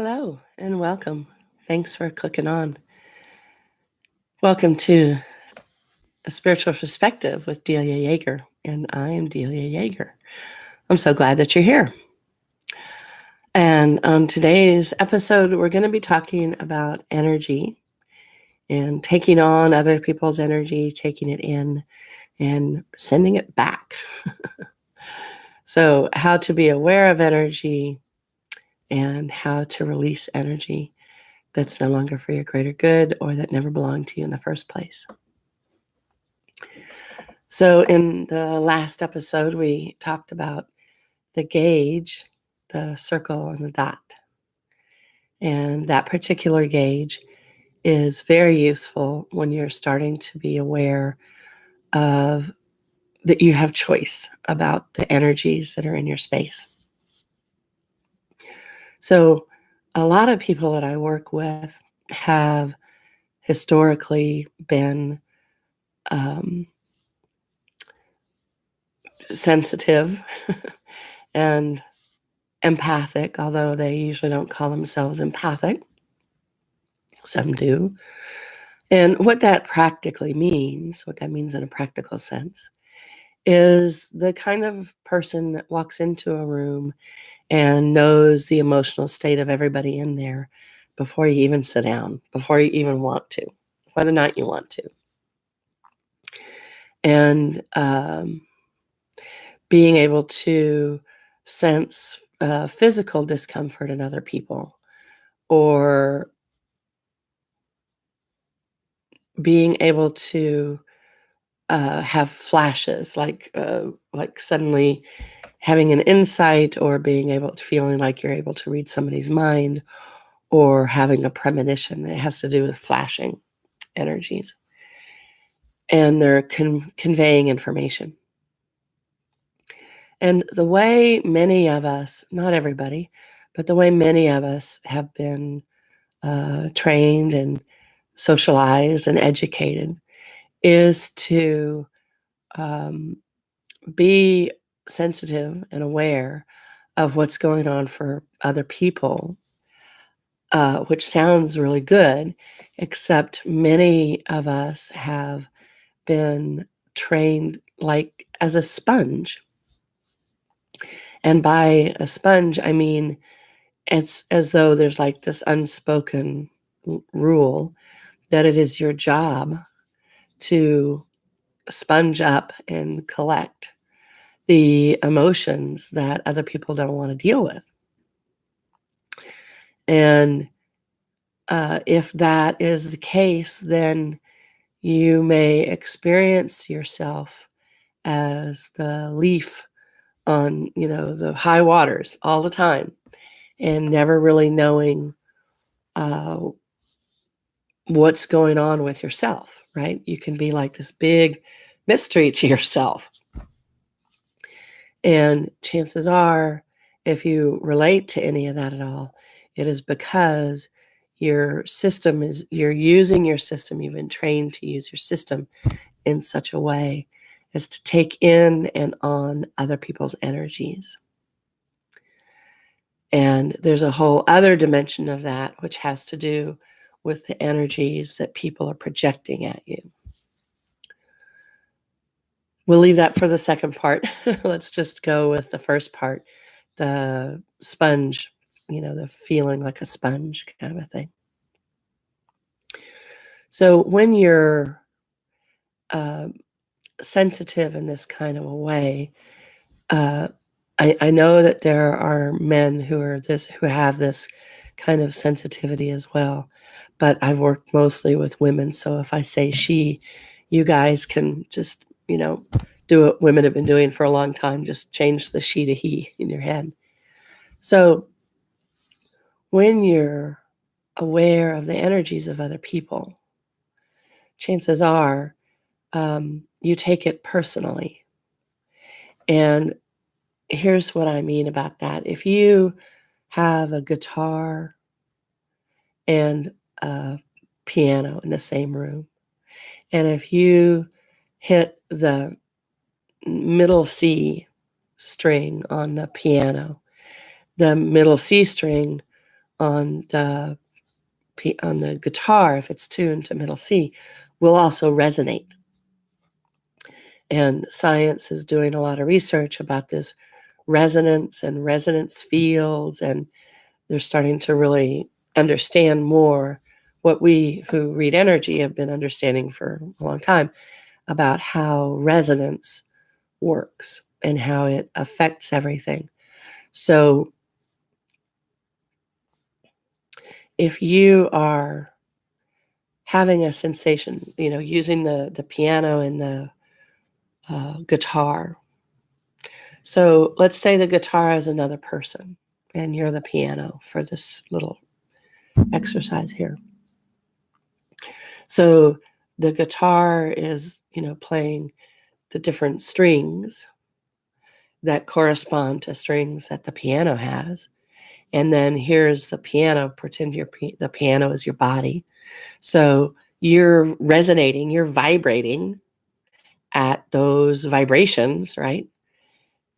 Hello and welcome. Thanks for clicking on. Welcome to A Spiritual Perspective with Delia Yeager, and I am Delia Yeager. I'm so glad that you're here. And on today's episode, we're going to be talking about energy and taking on other people's energy, taking it in, and sending it back. So, how to be aware of energy and how to release energy that's no longer for your greater good or that never belonged to you in the first place. So in the last episode, we talked about the gauge, the circle and the dot. And that particular gauge is very useful when you're starting to be aware of that you have choice about the energies that are in your space. So a lot of people that I work with have historically been sensitive and empathic, although they usually don't call themselves empathic. Some do. And what that practically means, what that means in a practical sense, is the kind of person that walks into a room and knows the emotional state of everybody in there before you even sit down, before you even want to, whether or not you want to. And being able to sense physical discomfort in other people, or being able to have flashes, like suddenly having an insight, or being able to feeling like you're able to read somebody's mind, or having a premonition. It has to do with flashing energies, and they're conveying information. And the way many of us, not everybody, but the way many of us have been trained and socialized and educated is to be sensitive and aware of what's going on for other people, which sounds really good, except many of us have been trained like as a sponge. And by a sponge, I mean it's as though there's like this unspoken rule that it is your job to sponge up and collect the emotions that other people don't want to deal with. And if that is the case, then you may experience yourself as the leaf on, the high waters all the time, and never really knowing what's going on with yourself, right? You can be like this big mystery to yourself. And chances are, if you relate to any of that at all, it is because you're using your system. You've been trained to use your system in such a way as to take in and on other people's energies. And there's a whole other dimension of that, which has to do with the energies that people are projecting at you. We'll leave that for the second part. Let's just go with the first part, the sponge, the feeling like a sponge kind of a thing. So when you're sensitive in this kind of a way, I know that there are men who have this kind of sensitivity as well, but I've worked mostly with women. So if I say she, you guys can just, do what women have been doing for a long time, just change the she to he in your head. So when you're aware of the energies of other people, chances are you take it personally. And here's what I mean about that. If you have a guitar and a piano in the same room, and if you hit the middle C string on the piano, the middle C string on the guitar, if it's tuned to middle C, will also resonate. And science is doing a lot of research about this resonance and resonance fields, and they're starting to really understand more what we who read energy have been understanding for a long time about how resonance works and how it affects everything. So if you are having a sensation, using the piano and the guitar. So let's say the guitar is another person and you're the piano for this little exercise here. So the guitar is, playing the different strings that correspond to strings that the piano has. And then here's the piano. Pretend the piano is your body. So you're resonating, you're vibrating at those vibrations, right?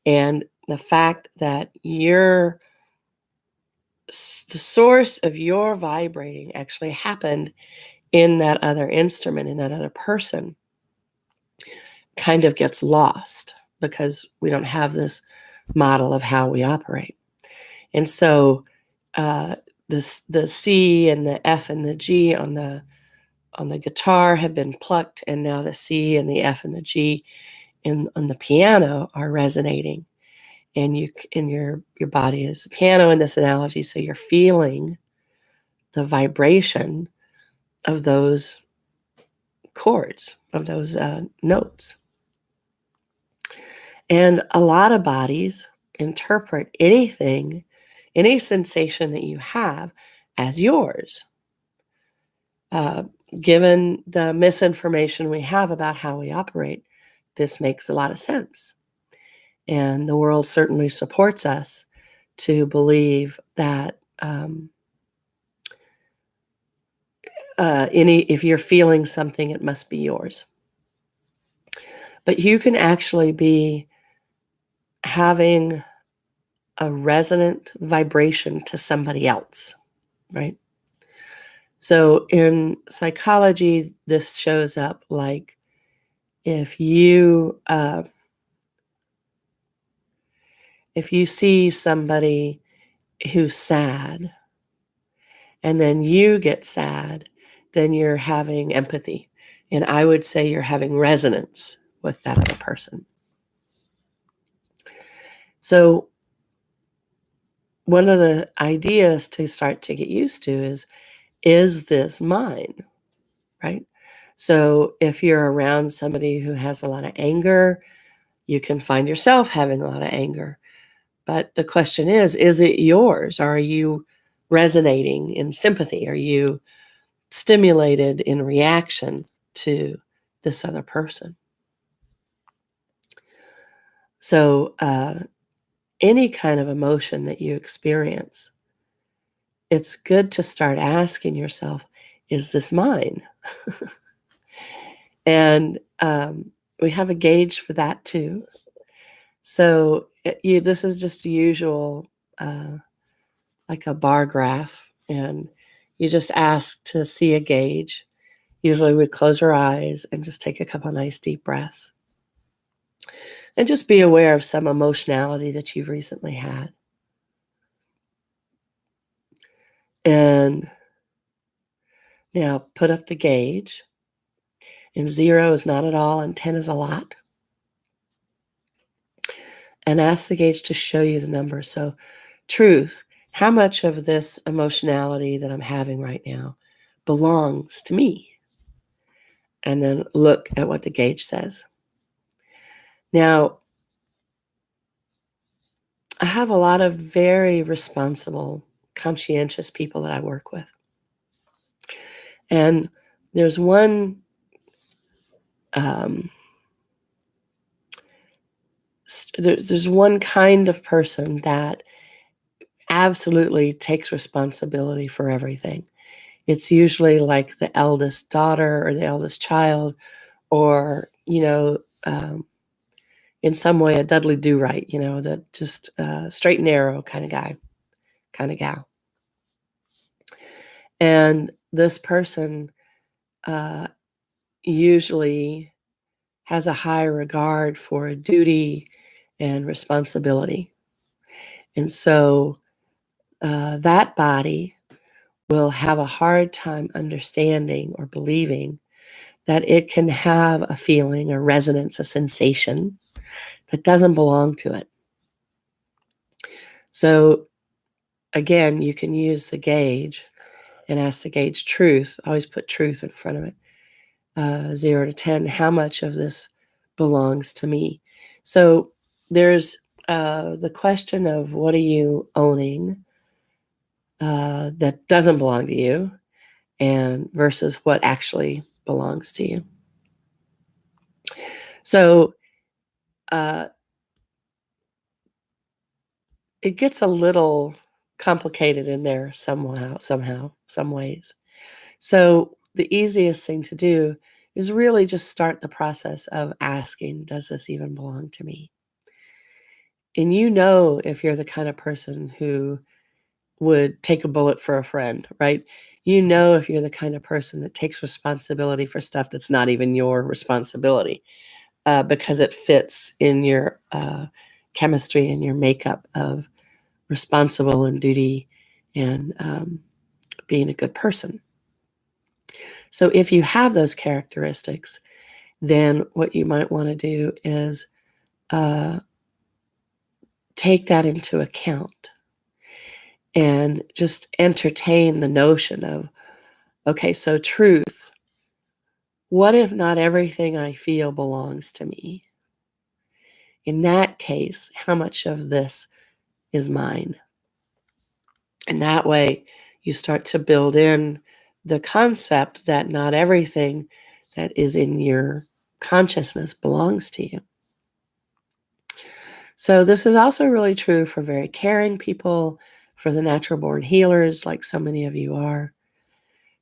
And the fact that the source of your vibrating actually happened in that other instrument, in that other person, kind of gets lost because we don't have this model of how we operate. And so uh, the C and the F and the G on the guitar have been plucked, and now the C and the F and the G on the piano are resonating. And your body is the piano in this analogy, so you're feeling the vibration of those chords, of those notes. And a lot of bodies interpret anything, any sensation that you have, as yours. Uh, Given the misinformation we have about how we operate, this makes a lot of sense. And the world certainly supports us to believe that if you're feeling something, it must be yours. But you can actually be having a resonant vibration to somebody else, right? So in psychology, this shows up like if you see somebody who's sad and then you get sad, then you're having empathy. And I would say you're having resonance with that other person. So one of the ideas to start to get used to is this mine, right? So if you're around somebody who has a lot of anger, you can find yourself having a lot of anger. But the question is it yours? Are you resonating in sympathy? Are you stimulated in reaction to this other person? So any kind of emotion that you experience, it's good to start asking yourself, is this mine? And we have a gauge for that too. So this is just a usual, like a bar graph, and you just ask to see a gauge. Usually we close our eyes and just take a couple nice deep breaths. And just be aware of some emotionality that you've recently had. And now put up the gauge. And 0 is not at all, and 10 is a lot. And ask the gauge to show you the number. So, truth, how much of this emotionality that I'm having right now belongs to me? And then look at what the gauge says. Now, I have a lot of very responsible, conscientious people that I work with. And there's one there's one kind of person that absolutely takes responsibility for everything. It's usually like the eldest daughter or the eldest child, or in some way a Dudley Do-Right, that just straight and narrow kind of guy, kind of gal. And this person uh, usually has a high regard for duty and responsibility. And so that body will have a hard time understanding or believing that it can have a feeling, a resonance, a sensation that doesn't belong to it. So again, you can use the gauge and ask the gauge truth. Always put truth in front of it. 0 to 10, how much of this belongs to me? So there's the question of what are you owning that doesn't belong to you, and versus what actually belongs to you. So uh, it gets a little complicated in there somehow, some ways. So the easiest thing to do is really just start the process of asking, does this even belong to me? And you know if you're the kind of person who would take a bullet for a friend, right? You know if you're the kind of person that takes responsibility for stuff that's not even your responsibility, because it fits in your chemistry and your makeup of responsible and duty and being a good person. So if you have those characteristics, then what you might want to do is uh, take that into account and just entertain the notion of, okay, so truth, what if not everything I feel belongs to me? In that case, how much of this is mine? And that way, you start to build in the concept that not everything that is in your consciousness belongs to you. So, this is also really true for very caring people, for the natural born healers, like so many of you are,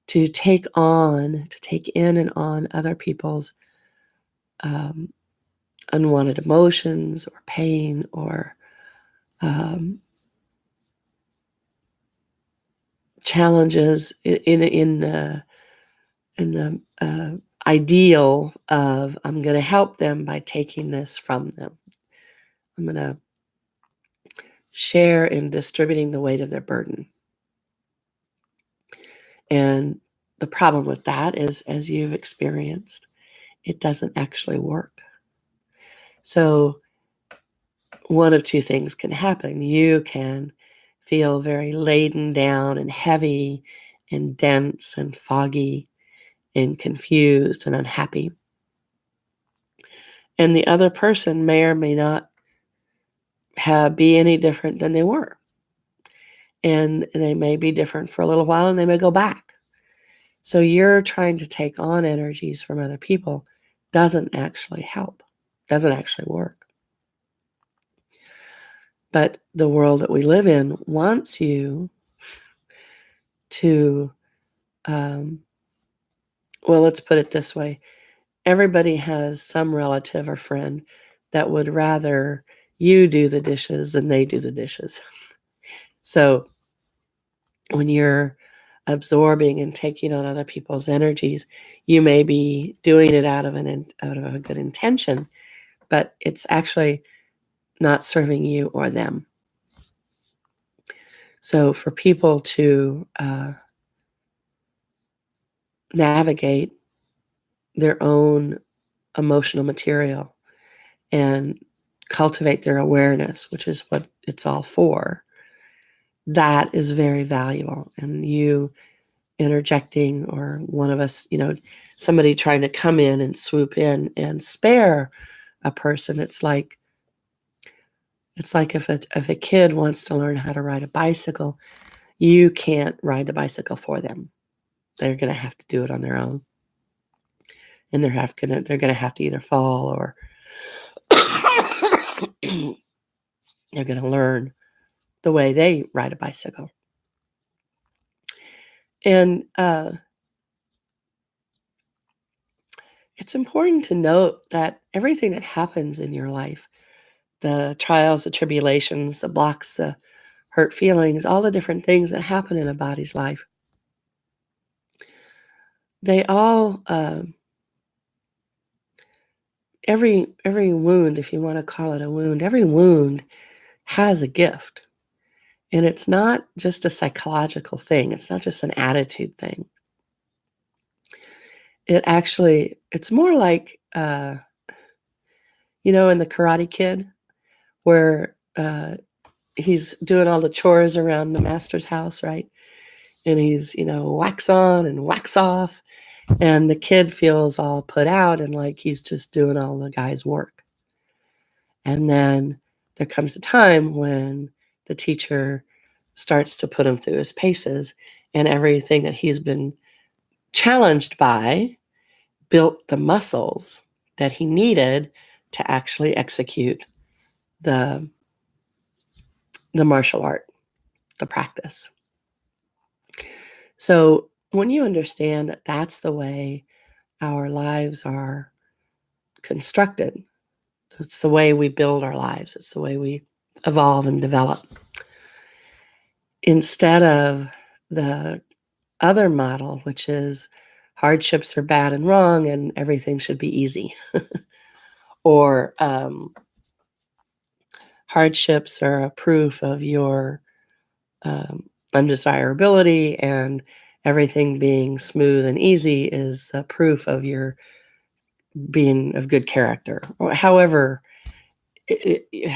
to take in and on other people's um, unwanted emotions or pain or um, challenges in the ideal of I'm going to help them by taking this from them. I'm going to share in distributing the weight of their burden. And the problem with that is, as you've experienced, it doesn't actually work. So one of two things can happen. You can feel very laden down and heavy and dense and foggy and confused and unhappy. And the other person may or may not be any different than they were. And they may be different for a little while and they may go back. So you're trying to take on energies from other people doesn't actually help, doesn't actually work. But the world that we live in wants you to, well, let's put it this way. Everybody has some relative or friend that would rather you do the dishes than they do the dishes. So when you're absorbing and taking on other people's energies, you may be doing it out of a good intention, but it's actually not serving you or them. So for people to navigate their own emotional material and cultivate their awareness, which is what it's all for, that is very valuable. And you interjecting, or one of us, somebody trying to come in and swoop in and spare a person, it's like if a kid wants to learn how to ride a bicycle, you can't ride the bicycle for them. They're going to have to do it on their own. And they're going to have to either fall or they're going to learn the way they ride a bicycle. And it's important to note that everything that happens in your life, the trials, the tribulations, the blocks, the hurt feelings, all the different things that happen in a body's life, they all, every wound, if you want to call it a wound, every wound has a gift. And it's not just a psychological thing. It's not just an attitude thing. It's more like, in the Karate Kid, where he's doing all the chores around the master's house, right? And he's, wax on and wax off. And the kid feels all put out and like he's just doing all the guy's work. And then there comes a time when the teacher starts to put him through his paces, and everything that he's been challenged by built the muscles that he needed to actually execute the martial art, the practice. So when you understand that that's the way our lives are constructed, it's the way we build our lives, it's the way we evolve and develop. Instead of the other model, which is hardships are bad and wrong and everything should be easy. Or hardships are a proof of your undesirability, and everything being smooth and easy is a proof of your being of good character. Or however,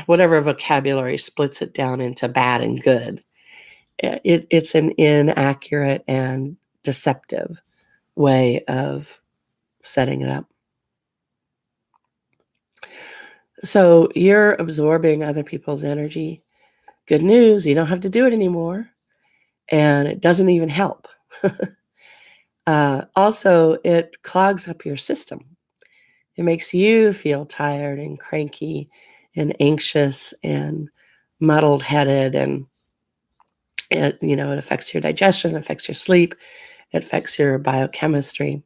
whatever vocabulary splits it down into bad and good. It's an inaccurate and deceptive way of setting it up. So you're absorbing other people's energy. Good news, you don't have to do it anymore. And it doesn't even help. Also, it clogs up your system. It makes you feel tired and cranky and anxious and muddled headed, and it affects your digestion, affects your sleep, it affects your biochemistry.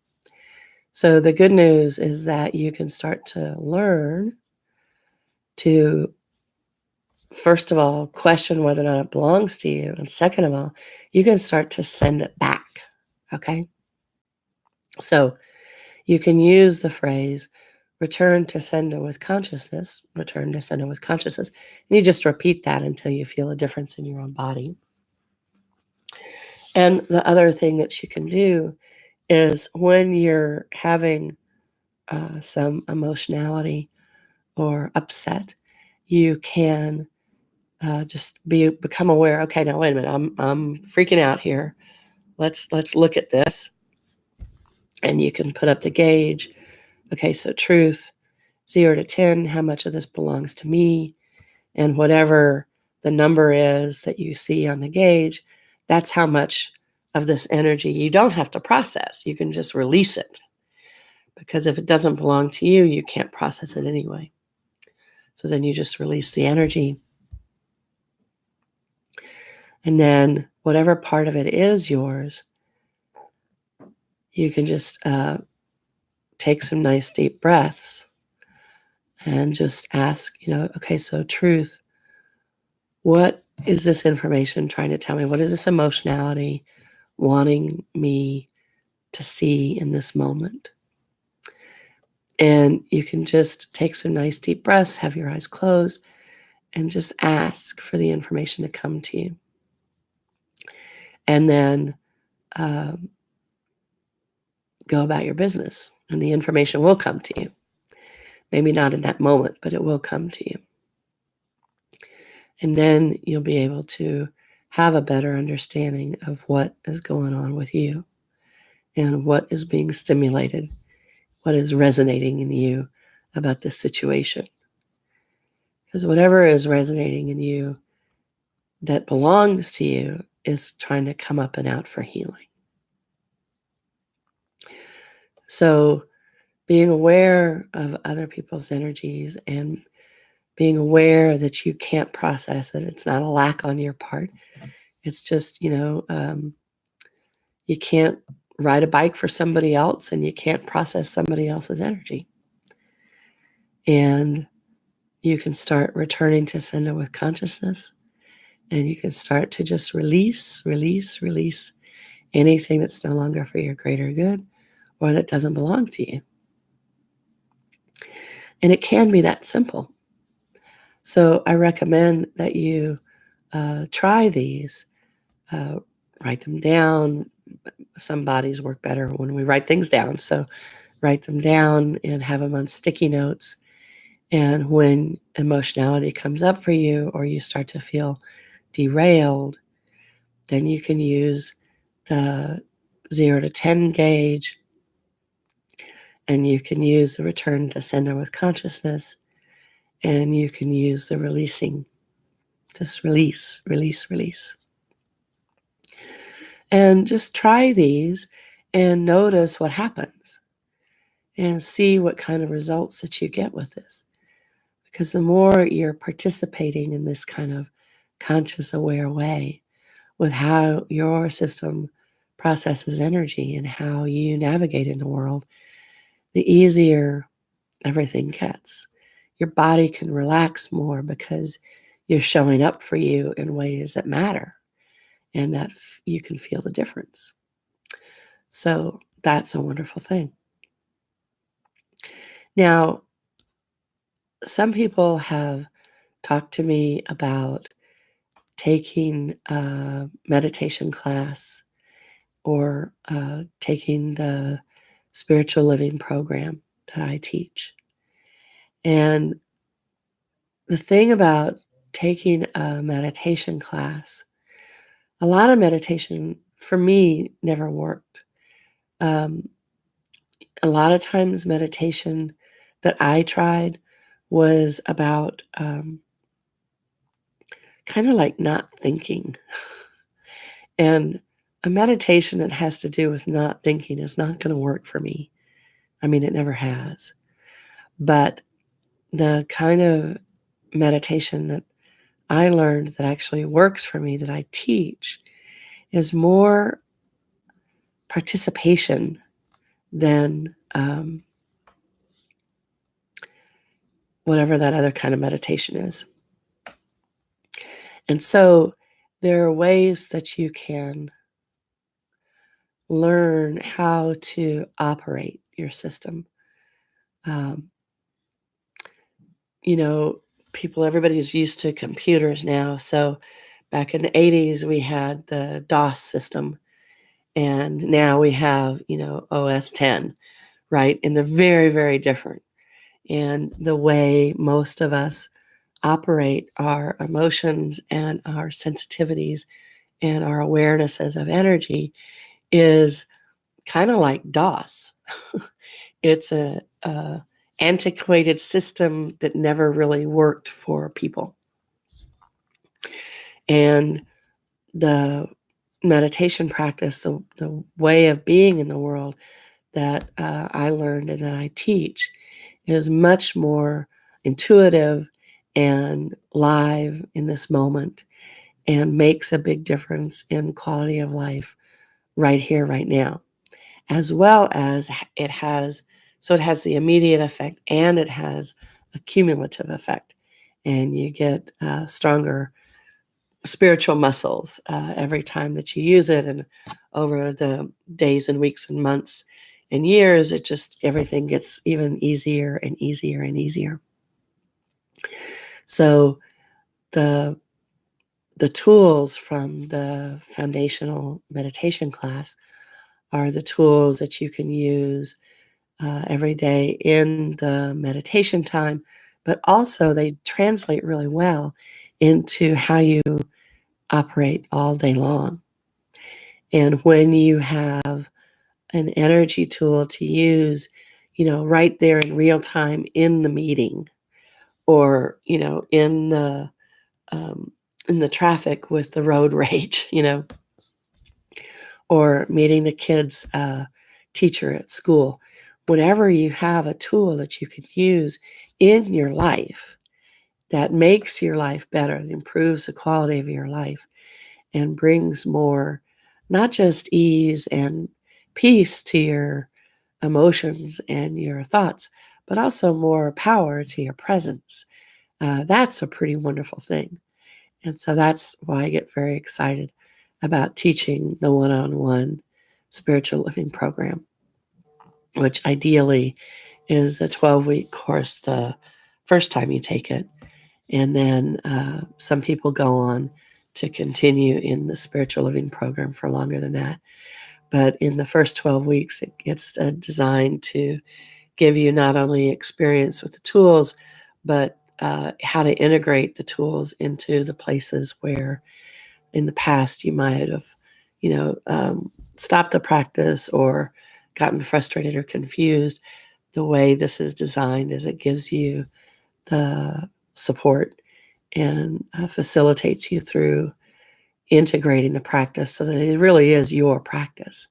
So the good news is that you can start to learn to, first of all, question whether or not it belongs to you. And second of all, you can start to send it back. Okay? So you can use the phrase, return to sender with consciousness, return to sender with consciousness. And you just repeat that until you feel a difference in your own body. And the other thing that you can do is when you're having some emotionality or upset, you can just become aware. Okay, now wait a minute. I'm freaking out here. Let's look at this, and you can put up the gauge. Okay, so truth, 0 to 10. How much of this belongs to me? And whatever the number is that you see on the gauge, that's how much of this energy you don't have to process. You can just release it. Because if it doesn't belong to you, you can't process it anyway. So then you just release the energy. And then whatever part of it is yours, you can just take some nice deep breaths and just ask, okay, so truth, what is this information trying to tell me? What is this emotionality wanting me to see in this moment? And you can just take some nice deep breaths, have your eyes closed, and just ask for the information to come to you. And then go about your business, and the information will come to you. Maybe not in that moment, but it will come to you. And then you'll be able to have a better understanding of what is going on with you and what is being stimulated, what is resonating in you about this situation. Because whatever is resonating in you that belongs to you is trying to come up and out for healing. So being aware of other people's energies and being aware that you can't process it. It's not a lack on your part. It's just, you can't ride a bike for somebody else, and you can't process somebody else's energy. And you can start returning to sender with consciousness, and you can start to just release anything that's no longer for your greater good, or that doesn't belong to you. And it can be that simple. So I recommend that you try these, uh, write them down. Some bodies work better when we write things down. So write them down and have them on sticky notes. And when emotionality comes up for you or you start to feel derailed, then you can use the 0 to 10 gauge, and you can use the return to sender with consciousness, and you can use the releasing. Just release, release, release. And just try these and notice what happens and see what kind of results that you get with this. Because the more you're participating in this kind of conscious, aware way with how your system processes energy and how you navigate in the world, the easier everything gets. Your body can relax more because you're showing up for you in ways that matter and that you can feel the difference. So that's a wonderful thing. Now, some people have talked to me about taking a meditation class or taking the spiritual living program that I teach. And the thing about taking a meditation class, a lot of meditation for me never worked. Um, a lot of times, meditation that I tried was about kind of like not thinking. And a meditation that has to do with not thinking is not going to work for me. I mean, it never has. But the kind of meditation that I learned that actually works for me, that I teach, is more participation than whatever that other kind of meditation is. And so there are ways that you can learn how to operate your system. Um, you know, everybody's used to computers now. So back in the 80s, we had the DOS system, and now we have, OS 10, right? And they're very, very different. And the way most of us operate our emotions and our sensitivities and our awarenesses of energy is kind of like DOS. It's a antiquated system that never really worked for people. And the meditation practice, the way of being in the world that I learned and that I teach is much more intuitive and live in this moment and makes a big difference in quality of life right here, right now, as well as it has the immediate effect and it has a cumulative effect. And you get stronger spiritual muscles every time that you use it. And over the days and weeks and months and years, everything gets even easier and easier and easier. So the tools from the foundational meditation class are the tools that you can use every day in the meditation time, but also they translate really well into how you operate all day long. And when you have an energy tool to use, right there in real time in the meeting, or um, in the traffic with the road rage, or meeting the kids' teacher at school. Whenever you have a tool that you could use in your life that makes your life better, improves the quality of your life, and brings more, not just ease and peace to your emotions and your thoughts, but also more power to your presence. That's a pretty wonderful thing. And so that's why I get very excited about teaching the one-on-one spiritual living program. which ideally is a 12-week course the first time you take it. And then some people go on to continue in the spiritual living program for longer than that. But in the first 12 weeks, it's designed to give you not only experience with the tools, but how to integrate the tools into the places where in the past you might have, stopped the practice or gotten frustrated or confused. The way this is designed is it gives you the support and facilitates you through integrating the practice so that it really is your practice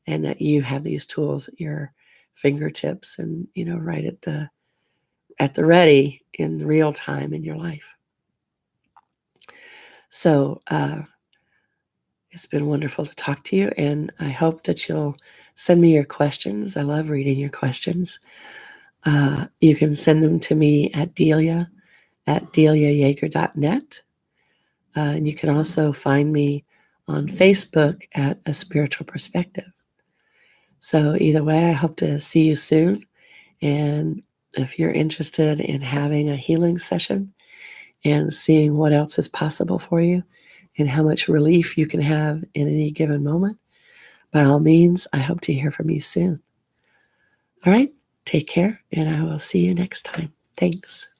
and that you have these tools at your fingertips and right at the ready in real time in your life. So it's been wonderful to talk to you, and I hope that you'll send me your questions. I love reading your questions. You can send them to me at deliayeager.net. And you can also find me on Facebook at A Spiritual Perspective. So either way, I hope to see you soon. And if you're interested in having a healing session and seeing what else is possible for you and how much relief you can have in any given moment, by all means, I hope to hear from you soon. All right, take care, and I will see you next time. Thanks.